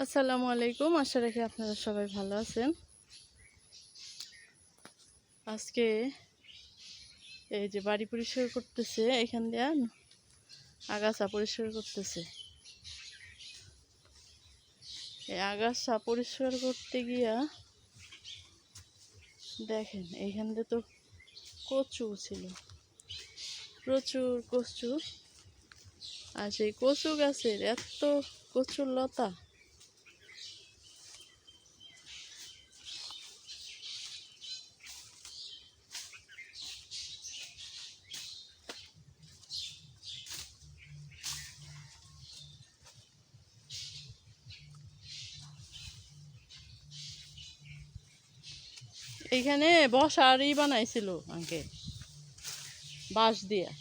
আসসালামু আলাইকুম। আশা রাখি আপনারা সবাই ভালো আছেন। আজকে এই যে বাড়ি পরিষ্কার করতেছে, এখান দিয়ে আগাছা পরিষ্কার করতেছে। এই আগাছা পরিষ্কার করতে গিয়া দেখেন এইখান দিয়ে তো কচু ছিল, প্রচুর কচু। আর সেই কচু গাছের এত কচুর লতা, এইখানে বসারই বানাইছিল আঙ্কেল, বাঁশ দিয়া।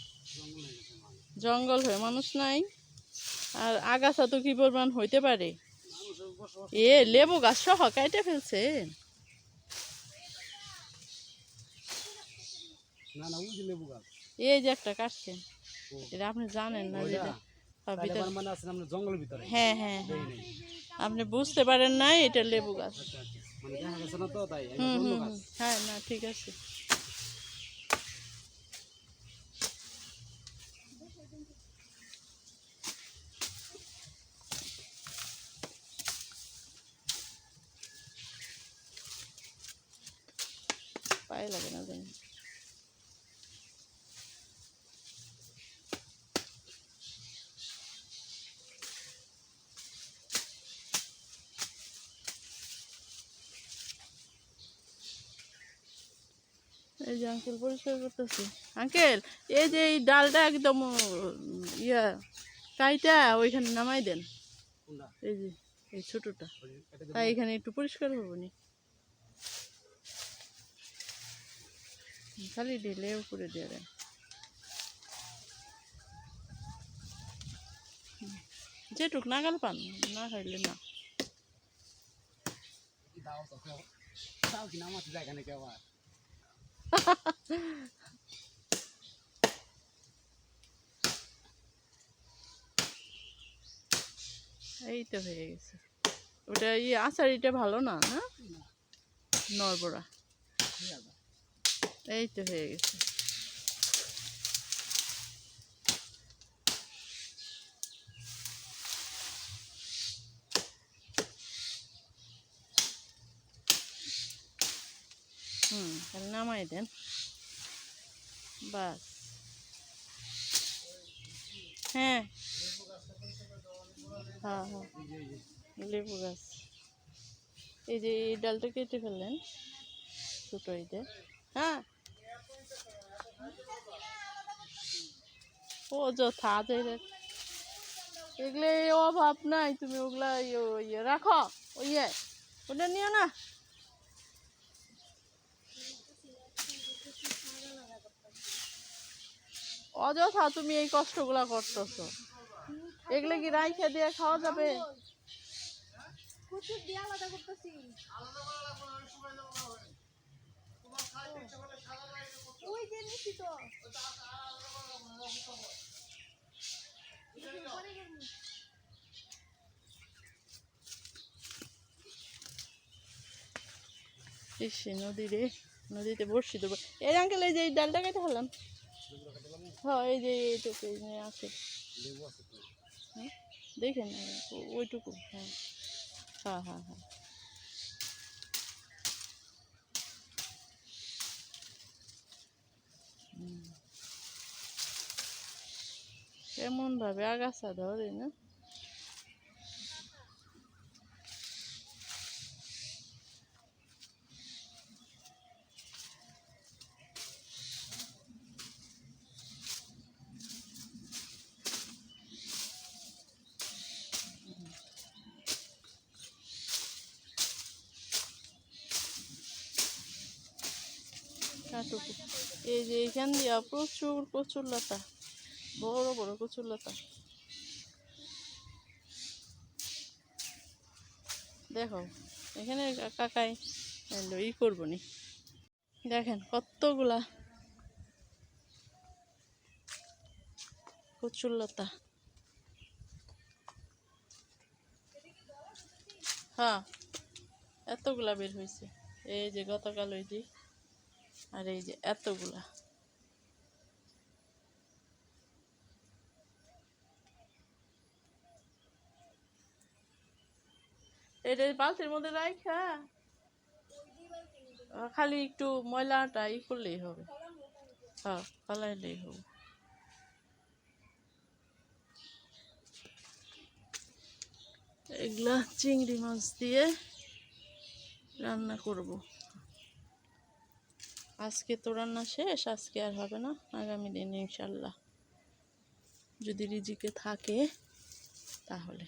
জঙ্গল হয়ে মানুষ নাই, আর আগাছা তো কি পরিমাণ হইতে পারে। লেবু গাছ সহ কাইটে ফেলছে। এই যে একটা কাটছেন, এটা আপনি জানেন না যেটা জঙ্গলের ভিতরে। হ্যাঁ হ্যাঁ হ্যাঁ, আপনি বুঝতে পারেন নাই এটা লেবু গাছ। হ্যাঁ, না ঠিক আছে। পায়ে লাগে না জানি। এই যে আঙ্কেল পরিষ্কার করতেছে। আঙ্কেল, এই যে এই ডালটা একদম ইয়া কাইটা ওইখানে নামাই দেন। এই যে এই ছোটটা, তাই এখানে একটু পরিষ্কার হবো নি, খালি ঢেলে উপরে দিয়ে দেন। যেটুক নাগাল পান, না খাইলে না। এই তো হয়ে গেছে। ওটা আচারিটা ভালো না, না নরবরা। এই তো হয়ে গেছে। তাহলে নামাই দেন, বাস। হ্যাঁ হ্যাঁ হ্যাঁ, লেবু গাছ। এই যে এই ডালটা কেটে ফেললেন, ছোট এইটা। হ্যাঁ, ও যথা এগুলো অভাব নাই, তুমি ওগুলা ইয়ে রাখো। ওটা নিও না। অযথা তুমি এই কষ্টগুলা করতেছ। এগুলো কি রাইখে দিয়ে খাওয়া যাবে? ইস, নদীতে বসছি দেবো। এই আঙ্কেল, এই যে এই ডালটা কেটে ফেললাম। হ্যাঁ, এই যে এইটুকু আছে, দেখেন ওইটুকু। হ্যাঁ হ্যাঁ হ্যাঁ হ্যাঁ। কেমন ভাবে আগাছা ধরে না। কাটুকু। এই যে এইখান দিয়া প্রচুর কচুর লতা, বড় বড় কচুর লতা। দেখো এখানে কাকাই ই করবো নি। দেখেন কতগুলা কচুর লতা। হ্যাঁ, এতগুলা বের হয়েছে। এই যে গতকাল ওই যে, আর এই যে এতগুলা। এটা বালতির মধ্যে রাখা খালি একটু ময়লাটা করলেই হবে। হ্যাঁ, ফালাইলেই হবে। এগুলা চিংড়ি মাছ দিয়ে রান্না করব। আজকে তো রান্না শেষ, আজকে আর হবে না, আগামী দিন ইনশাল্লাহ যদি রিজিকে থাকে তাহলে।